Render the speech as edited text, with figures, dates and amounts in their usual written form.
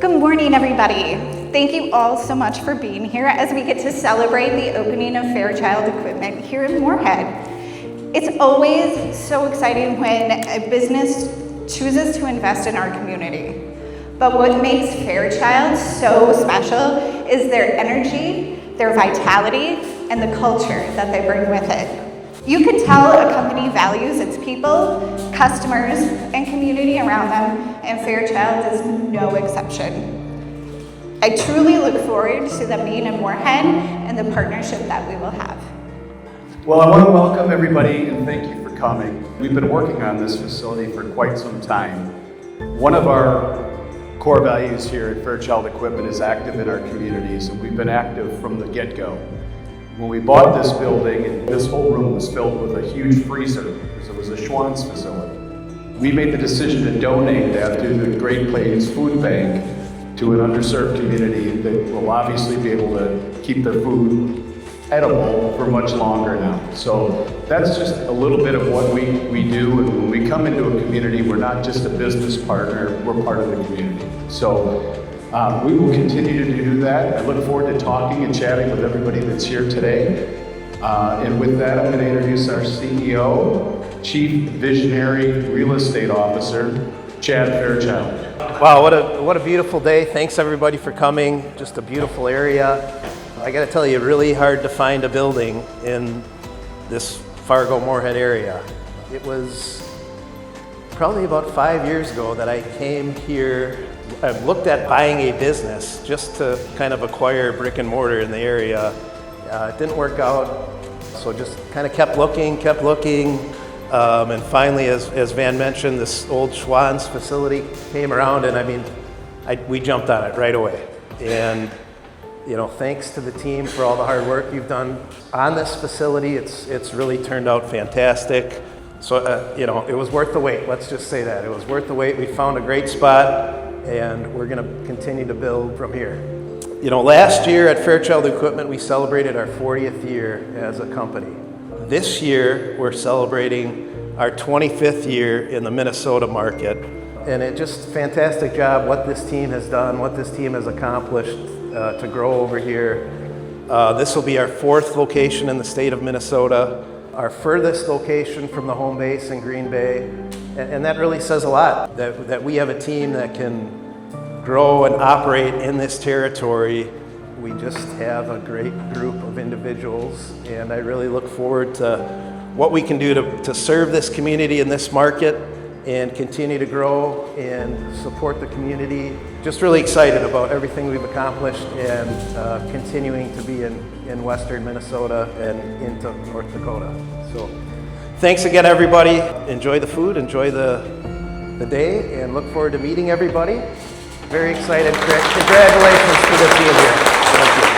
Good morning, everybody. Thank you all so much for being here as we get to celebrate the opening of Fairchild equipment here in Moorhead. It's always so exciting when a business chooses to invest in our community. But what makes Fairchild so special is their energy, their vitality, and the culture that they bring with it. You can tell a company values its people, customers, and community around them, and Fairchild is no exception. I truly look forward to them being in Moorhead and the partnership that we will have. Well, I want to welcome everybody and thank you for coming. We've been working on this facility for quite some time. One of our core values here at Fairchild Equipment is active in our communities, and we've been active from the get-go. When we bought this building, this whole room was filled with a huge freezer because it was a Schwann's facility. We made the decision to donate that to the Great Plains Food Bank to an underserved community that will obviously be able to keep their food edible for much longer now. So that's just a little bit of what we do. And when we come into a community, we're not just a business partner, we're part of the community. So we will continue to do that. I look forward to talking and chatting with everybody that's here today. And with that, I'm going to introduce our CEO, Chief Visionary Real Estate Officer, Chad Fairchild. Wow, what a beautiful day. Thanks everybody for coming. Just a beautiful area. I got to tell you, really hard to find a building in this Fargo-Moorhead area. It was probably about 5 years ago that I came here. I looked at buying a business just to kind of acquire brick and mortar in the area. It didn't work out, so just kind of kept looking, and finally, as Van mentioned, this old Schwann's facility came around, and we jumped on it right away. And you know, thanks to the team for all the hard work you've done on this facility. It's really turned out fantastic. So you know, it was worth the wait. Let's just say that it was worth the wait. We found a great spot, and we're going to continue to build from here. You know, last year at Fairchild Equipment, we celebrated our 40th year as a company. This year, we're celebrating our 25th year in the Minnesota market. And it just fantastic job what this team has done, what this team has accomplished to grow over here. This will be our 4th location in the state of Minnesota, our furthest location from the home base in Green Bay. And that really says a lot, that we have a team that can grow and operate in this territory. We just have a great group of individuals, and I really look forward to what we can do to serve this community in this market and continue to grow and support the community. Just really excited about everything we've accomplished and continuing to be in western Minnesota and into North Dakota. So thanks again, everybody. Enjoy the food, enjoy the day, and look forward to meeting everybody. Very excited. Congratulations to the team here. Thank you.